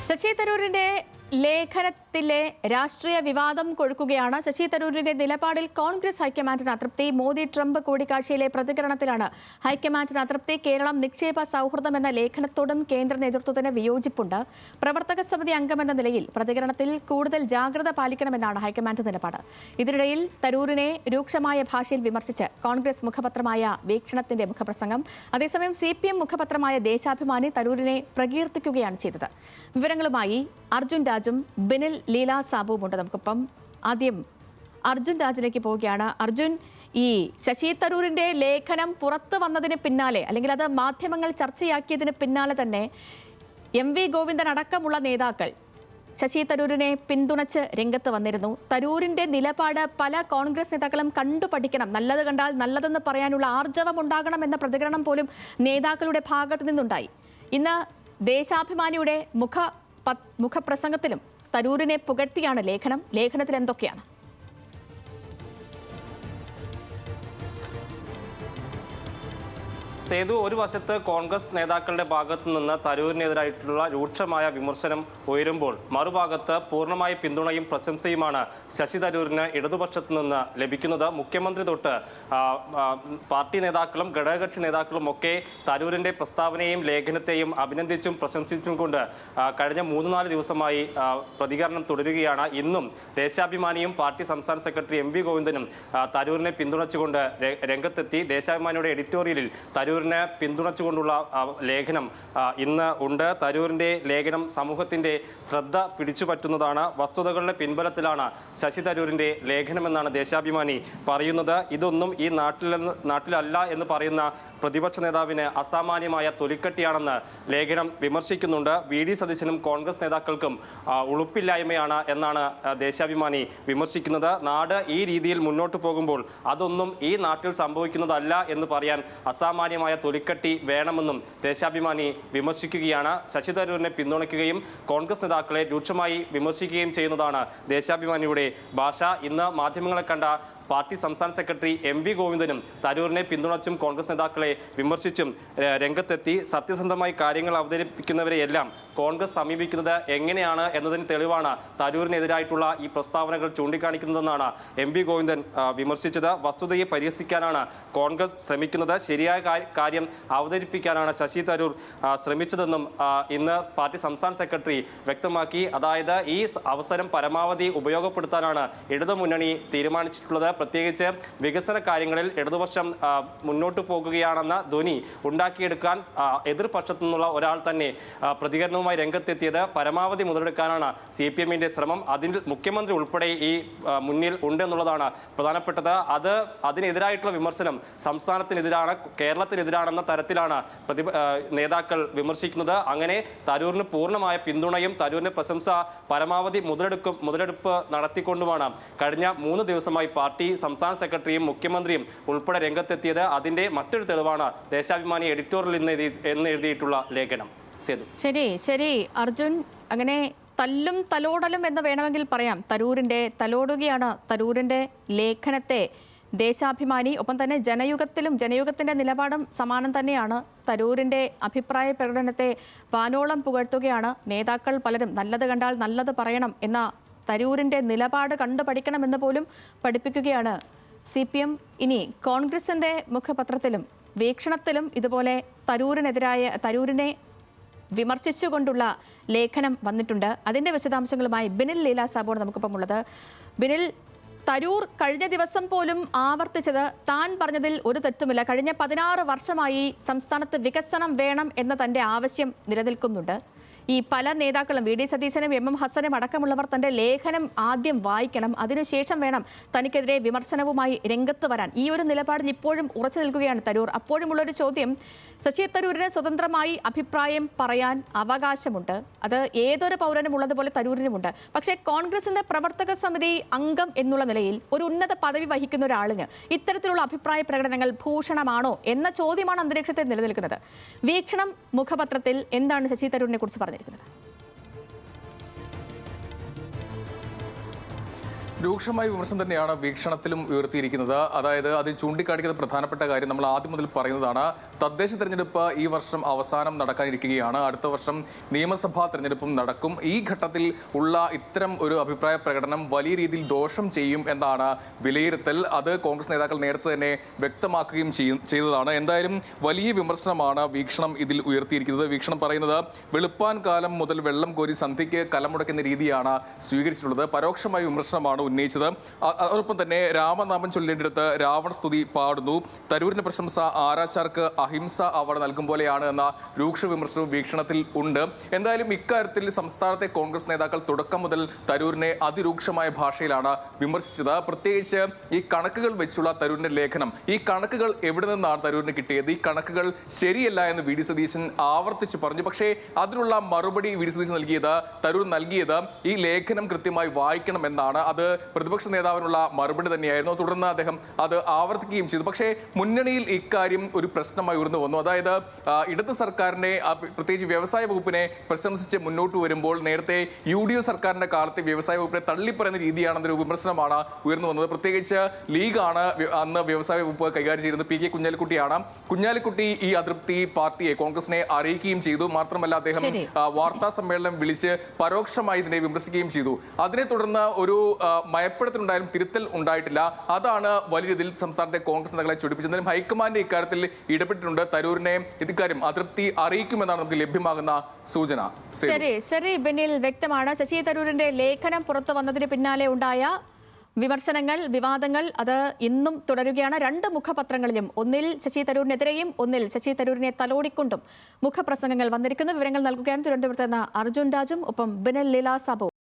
ശശി തരൂരിന്റെ ലേഖനത്തിലെ രാഷ്ട്രീയ വിവാദം കൊഴുക്കുകയാണ്. ശശി തരൂരിന്റെ നിലപാടിൽ കോൺഗ്രസ് ഹൈക്കമാൻഡിന് അതൃപ്തി. മോദി ട്രംപ് കൂടിക്കാഴ്ചയിലെ പ്രതികരണത്തിലാണ് ഹൈക്കമാൻഡിന് അതൃപ്തി. കേരളം നിക്ഷേപ സൗഹൃദം എന്ന ലേഖനത്തോടും കേന്ദ്ര നേതൃത്വത്തിന് വിയോജിപ്പുണ്ട്. പ്രവർത്തക സമിതി അംഗമെന്ന നിലയിൽ പ്രതികരണത്തിൽ കൂടുതൽ ജാഗ്രത പാലിക്കണമെന്നാണ് ഹൈക്കമാൻഡ് നിലപാട്. ഇതിനിടയിൽ തരൂരിനെ രൂക്ഷമായ ഭാഷയിൽ വിമർശിച്ച് കോൺഗ്രസ് മുഖപത്രമായ വീക്ഷണത്തിന്റെ മുഖപ്രസംഗം. അതേസമയം CPM മുഖപത്രമായ ദേശാഭിമാനി തരൂരിനെ പ്രകീർത്തിക്കുകയാണ് ചെയ്തത്. വിവരങ്ങളുമായി അർജുൻ രാജും ബിനിൽ ലീല സാബുവും ഉണ്ട് നമുക്കിപ്പം. ആദ്യം അർജുൻ രാജിലേക്ക് പോവുകയാണ്. അർജുൻ, ഈ ശശി തരൂരിന്റെ ലേഖനം പുറത്തു വന്നതിന് പിന്നാലെ, അല്ലെങ്കിൽ അത് മാധ്യമങ്ങൾ ചർച്ചയാക്കിയതിന് പിന്നാലെ തന്നെ MV ഗോവിന്ദൻ അടക്കമുള്ള നേതാക്കൾ ശശി തരൂരിനെ പിന്തുണച്ച് രംഗത്ത് വന്നിരുന്നു. തരൂരിന്റെ നിലപാട് പല കോൺഗ്രസ് നേതാക്കളും കണ്ടുപഠിക്കണം, നല്ലത് കണ്ടാൽ നല്ലതെന്ന് പറയാനുള്ള ആർജവം ഉണ്ടാകണം എന്ന പ്രതികരണം പോലും നേതാക്കളുടെ ഭാഗത്തു നിന്നുണ്ടായി. ഇന്ന് ദേശാഭിമാനിയുടെ മുഖപ്രസംഗത്തിലും തരൂരിനെ പുകഴ്ത്തിയാണ് ലേഖനത്തിൽ എന്തൊക്കെയാണ്? സേതു, ഒരു വശത്ത് കോൺഗ്രസ് നേതാക്കളുടെ ഭാഗത്തു നിന്ന് തരൂരിനെതിരായിട്ടുള്ള രൂക്ഷമായ വിമർശനം ഉയരുമ്പോൾ മറുഭാഗത്ത് പൂർണ്ണമായ പിന്തുണയും പ്രശംസയുമാണ് ശശി തരൂരിന് ഇടതുപക്ഷത്തു നിന്ന് ലഭിക്കുന്നത്. മുഖ്യമന്ത്രി തൊട്ട് പാർട്ടി നേതാക്കളും ഘടകകക്ഷി നേതാക്കളും ഒക്കെ തരൂരിന്റെ പ്രസ്താവനയെയും ലേഖനത്തെയും അഭിനന്ദിച്ചും പ്രശംസിച്ചും കൊണ്ട് കഴിഞ്ഞ 3-4 ദിവസമായി പ്രതികരണം തുടരുകയാണ്. ഇന്നും ദേശാഭിമാനിയും പാർട്ടി സംസ്ഥാന സെക്രട്ടറി MV ഗോവിന്ദനും തരൂരിനെ പിന്തുണച്ചുകൊണ്ട് രംഗത്തെത്തി. ദേശാഭിമാനിയുടെ എഡിറ്റോറിയലിൽ തരൂരിനെ പിന്തുണച്ചുകൊണ്ടുള്ള ലേഖനം ഇന്ന് ഉണ്ട്. തരൂരിന്റെ ലേഖനം സമൂഹത്തിന്റെ ശ്രദ്ധ പിടിച്ചുപറ്റുന്നതാണ്. വസ്തുതകളുടെ പിൻബലത്തിലാണ് ശശി തരൂരിന്റെ ലേഖനമെന്നാണ് ദേശാഭിമാനി പറയുന്നത്. ഇതൊന്നും ഈ നാട്ടിലല്ല എന്ന് പറയുന്ന പ്രതിപക്ഷ നേതാവിന് അസാമാന്യമായ തൊലിക്കട്ടിയാണെന്ന് ലേഖനം വിമർശിക്കുന്നുണ്ട്. VD സതീശനും കോൺഗ്രസ് നേതാക്കൾക്കും ഉളുപ്പില്ലായ്മയാണ് എന്നാണ് ദേശാഭിമാനി വിമർശിക്കുന്നത്. നാട് ഈ രീതിയിൽ മുന്നോട്ട് പോകുമ്പോൾ അതൊന്നും ഈ നാട്ടിൽ സംഭവിക്കുന്നതല്ല എന്ന് പറയാൻ അസാമാന്യമായ തൊലിക്കട്ടി വേണമെന്നും ദേശാഭിമാനി വിമർശിക്കുകയാണ്. ശശി തരൂരിനെ പിന്തുണയ്ക്കുകയും കോൺഗ്രസ് നേതാക്കളെ രൂക്ഷമായി വിമർശിക്കുകയും ചെയ്യുന്നതാണ് ദേശാഭിമാനിയുടെ ഭാഷ. ഇന്ന് മാധ്യമങ്ങളെ കണ്ട പാർട്ടി സംസ്ഥാന സെക്രട്ടറി MV ഗോവിന്ദനും തരൂരിനെ പിന്തുണച്ചും കോൺഗ്രസ് നേതാക്കളെ വിമർശിച്ചും രംഗത്തെത്തി. സത്യസന്ധമായി കാര്യങ്ങൾ അവതരിപ്പിക്കുന്നവരെയെല്ലാം കോൺഗ്രസ് സമീപിക്കുന്നത് എങ്ങനെയാണ് എന്നതിന് തെളിവാണ് തരൂരിനെതിരായിട്ടുള്ള ഈ പ്രസ്താവനകൾ ചൂണ്ടിക്കാണിക്കുന്നതെന്നാണ് MV ഗോവിന്ദൻ വിമർശിച്ചത്. വസ്തുതയെ പരിഹസിക്കാനാണ് കോൺഗ്രസ് ശ്രമിക്കുന്നത്, ശരിയായ കാര്യം അവതരിപ്പിക്കാനാണ് ശശി തരൂർ ശ്രമിച്ചതെന്നും ഇന്ന് പാർട്ടി സംസ്ഥാന സെക്രട്ടറി വ്യക്തമാക്കി. അതായത് ഈ അവസരം പരമാവധി ഉപയോഗപ്പെടുത്താനാണ് ഇടതുമുന്നണി തീരുമാനിച്ചിട്ടുള്ളത്. പ്രത്യേകിച്ച് വികസന കാര്യങ്ങളിൽ ഇടതുപക്ഷം മുന്നോട്ട് പോകുകയാണെന്ന ധ്വനി ഉണ്ടാക്കിയെടുക്കാൻ എതിർപക്ഷത്തു നിന്നുള്ള ഒരാൾ തന്നെ പ്രതികരണവുമായി രംഗത്തെത്തിയത് പരമാവധി മുതലെടുക്കാനാണ് CPMന്റെ ശ്രമം. അതിൽ മുഖ്യമന്ത്രി ഉൾപ്പെടെ ഈ മുന്നിൽ ഉണ്ടെന്നുള്ളതാണ് പ്രധാനപ്പെട്ടത്. അതിനെതിരായിട്ടുള്ള വിമർശനം സംസ്ഥാനത്തിനെതിരാണ്, കേരളത്തിനെതിരാണെന്ന തരത്തിലാണ് നേതാക്കൾ വിമർശിക്കുന്നത്. അങ്ങനെ തരൂരിന് പൂർണ്ണമായ പിന്തുണയും തരൂരിന്റെ പ്രശംസ പരമാവധി മുതലെടുപ്പ് നടത്തിക്കൊണ്ടുമാണ് കഴിഞ്ഞ 3 ദിവസമായി പാർട്ടി സംസ്ഥാന സെക്രട്ടറിയും മുഖ്യമന്ത്രിയും ഉൾപ്പെടെ രംഗത്തെത്തിയത്. അതിന്റെ മറ്റൊരു തെളിവാണ് ദേശാഭിമാനി എഡിറ്റോറിയൽ എന്ന് എഴുതിയിട്ടുള്ള ലേഖനം. ശരി അർജുൻ, അങ്ങനെ തല്ലും തലോടലും എന്ന് വേണമെങ്കിൽ പറയാം. തലോടുകയാണ് തരൂരിന്റെ ലേഖനത്തെ ദേശാഭിമാനി. ഒപ്പം തന്നെ ജനയുഗത്തിന്റെ നിലപാടും സമാനം തന്നെയാണ്. തരൂരിന്റെ അഭിപ്രായ പ്രകടനത്തെ വാനോളം പുകഴ്ത്തുകയാണ്. നേതാക്കൾ പലരും നല്ലത് കണ്ടാൽ നല്ലത് പറയണം എന്ന തരൂരിന്റെ നിലപാട് കണ്ടുപഠിക്കണമെന്ന് പോലും പഠിപ്പിക്കുകയാണ് CPM. ഇനി കോൺഗ്രസിന്റെ മുഖപത്രത്തിലും വീക്ഷണത്തിലും ഇതുപോലെ തരൂരിനെ വിമർശിച്ചുകൊണ്ടുള്ള ലേഖനം വന്നിട്ടുണ്ട്. അതിന്റെ വിശദാംശങ്ങളുമായി ബിനിൽ ലീല സാബുവാണ് നമുക്കിപ്പം ഉള്ളത്. ബിനിൽ, തരൂർ കഴിഞ്ഞ ദിവസം പോലും ആവർത്തിച്ചത് താൻ പറഞ്ഞതിൽ ഒരു തെറ്റുമില്ല, കഴിഞ്ഞ 16 വർഷമായി സംസ്ഥാനത്ത് വികസനം വേണം എന്ന തന്റെ ആവശ്യം നിലനിൽക്കുന്നുണ്ട്. ഈ പല നേതാക്കളും VD സതീശനും MM ഹസനും അടക്കമുള്ളവർ തന്റെ ലേഖനം ആദ്യം വായിക്കണം, അതിനുശേഷം വേണം തനിക്കെതിരെ വിമർശനവുമായി രംഗത്ത് വരാൻ. ഈ ഒരു നിലപാടിൽ ഇപ്പോഴും ഉറച്ചു നിൽക്കുകയാണ് തരൂർ. അപ്പോഴുമുള്ളൊരു ചോദ്യം, ശശി തരൂരിന് സ്വതന്ത്രമായി അഭിപ്രായം പറയാൻ അവകാശമുണ്ട്, അത് ഏതൊരു പൗരനും ഉള്ളതുപോലെ തരൂരിനുമുണ്ട്. പക്ഷേ കോൺഗ്രസിന്റെ പ്രവർത്തക സമിതി അംഗം എന്നുള്ള നിലയിൽ ഒരു ഉന്നത പദവി വഹിക്കുന്ന ഒരാളിന് ഇത്തരത്തിലുള്ള അഭിപ്രായ പ്രകടനങ്ങൾ ഭൂഷണമാണോ എന്ന ചോദ്യമാണ് അന്തരീക്ഷത്തിൽ നിലനിൽക്കുന്നത്. വീക്ഷണം മുഖപത്രത്തിൽ എന്താണ് ശശി തരൂരിനെ കുറിച്ച് പറഞ്ഞിരിക്കുന്നത്? രൂക്ഷമായ വിമർശനം തന്നെയാണ് വീക്ഷണത്തിലും ഉയർത്തിയിരിക്കുന്നത്. അതായത് അതിൽ ചൂണ്ടിക്കാണിക്കുന്ന പ്രധാനപ്പെട്ട കാര്യം നമ്മൾ ആദ്യം മുതൽ പറയുന്നതാണ്. തദ്ദേശ തെരഞ്ഞെടുപ്പ് ഈ വർഷം അവസാനം നടക്കാനിരിക്കുകയാണ്. അടുത്ത വർഷം നിയമസഭാ തെരഞ്ഞെടുപ്പും നടക്കും. ഈ ഘട്ടത്തിൽ ഉള്ള ഇത്തരം ഒരു അഭിപ്രായ പ്രകടനം വലിയ രീതിയിൽ ദോഷം ചെയ്യും എന്നാണ് വിലയിരുത്തൽ. അത് കോൺഗ്രസ് നേതാക്കൾ നേരത്തെ തന്നെ വ്യക്തമാക്കുകയും ചെയ്തതാണ്. എന്തായാലും വലിയ വിമർശനമാണ് വീക്ഷണം ഇതിൽ ഉയർത്തിയിരിക്കുന്നത്. വീക്ഷണം പറയുന്നത് വെളുപ്പാൻ കാലം മുതൽ വെള്ളം കോരി സന്ധ്യയ്ക്ക് കലമുടക്കുന്ന രീതിയാണ് സ്വീകരിച്ചിട്ടുള്ളത്. പരോക്ഷമായ വിമർശനമാണ് ഉന്നയിച്ചത്. അതോടൊപ്പം തന്നെ രാമനാമം ചൊല്ലേണ്ടിടത്ത് രാവണ സ്തുതി പാടുന്നു. തരൂരിന് പ്രശംസ ആരാച്ചാർക്ക് അഹിംസ അവാർഡ് നൽകും പോലെയാണ് എന്ന രൂക്ഷ വിമർശനവും വീക്ഷണത്തിൽ ഉണ്ട്. എന്തായാലും ഇക്കാര്യത്തിൽ സംസ്ഥാനത്തെ കോൺഗ്രസ് നേതാക്കൾ തുടക്കം മുതൽ തരൂരിനെ അതിരൂക്ഷമായ ഭാഷയിലാണ് വിമർശിച്ചത്. പ്രത്യേകിച്ച് ഈ കണക്കുകൾ വെച്ചുള്ള തരൂരിന്റെ ലേഖനം, ഈ കണക്കുകൾ എവിടെ നിന്നാണ് തരൂരിന് കിട്ടിയത്, ഈ കണക്കുകൾ ശരിയല്ല എന്ന് വി ഡി സതീശൻ ആവർത്തിച്ച് പറഞ്ഞു. പക്ഷേ അതിനുള്ള മറുപടി വി ഡി സതീശൻ തരൂർ നൽകിയത് ഈ ലേഖനം കൃത്യമായി വായിക്കണമെന്നാണ്. അത് പ്രതിപക്ഷ നേതാവിനുള്ള മറുപടി തന്നെയായിരുന്നു. തുടർന്ന് അദ്ദേഹം അത് ആവർത്തിക്കുകയും ചെയ്തു. പക്ഷേ മുന്നണിയിൽ ഇക്കാര്യം ഒരു പ്രശ്നമായി ഉയർന്നു വന്നു. അതായത് ഇടത് സർക്കാരിനെ, പ്രത്യേകിച്ച് വ്യവസായ വകുപ്പിനെ പ്രശംസിച്ച് മുന്നോട്ട് വരുമ്പോൾ നേരത്തെ UDF സർക്കാരിന്റെ കാലത്തെ വ്യവസായ വകുപ്പിനെ തള്ളിപ്പറയുന്ന രീതിയാണെന്നൊരു വിമർശനമാണ് ഉയർന്നു വന്നത്. പ്രത്യേകിച്ച് ലീഗാണ് അന്ന് വ്യവസായ വകുപ്പ് കൈകാര്യം ചെയ്യുന്നത്. PK കുഞ്ഞാലിക്കുട്ടിയാണ്. കുഞ്ഞാലിക്കുട്ടി ഈ അതൃപ്തി പാർട്ടിയെ, കോൺഗ്രസിനെ അറിയിക്കുകയും ചെയ്തു. മാത്രമല്ല അദ്ദേഹം വാർത്താ സമ്മേളനം വിളിച്ച് പരോക്ഷമായി ഇതിനെ വിമർശിക്കുകയും ചെയ്തു. അതിനെ തുടർന്ന് ഒരു മയപ്പെടുത്തലുണ്ടായാലും തിരുത്തൽ ഉണ്ടായിട്ടില്ല. അതാണ് വലിയ രീതിയിൽ സംസ്ഥാനത്തെ കോൺഗ്രസ് നേതാക്കളെ ചൊടിപ്പിച്ചത്. ഹൈക്കമാൻഡ് ഇക്കാര്യത്തിൽ ഇടപെട്ടിട്ടുണ്ട്. തരൂരിനെ ഇക്കാര്യം അതൃപ്തി അറിയിക്കുമെന്നാണ് നമുക്ക് ലഭ്യമാകുന്ന സൂചന. ശരി ബിനിൽ, വ്യക്തമാണ്. ശശി തരൂരിന്റെ ലേഖനം പുറത്തു വന്നതിന് പിന്നാലെ ഉണ്ടായ വിമർശനങ്ങൾ, വിവാദങ്ങൾ അത് ഇന്നും തുടരുകയാണ്. രണ്ട് മുഖപത്രങ്ങളിലും, ഒന്നിൽ ശശി തരൂരിനെതിരെയും ഒന്നിൽ ശശി തരൂരിനെ തലോടിക്കൊണ്ടും മുഖപ്രസംഗങ്ങൾ വന്നിരിക്കുന്നു. വിവരങ്ങൾ നൽകുകയാണ് തിരുവനന്തപുരത്ത് നിന്ന് അർജുൻ രാജും ഒപ്പം ബിനിൽ ലീല സാബു.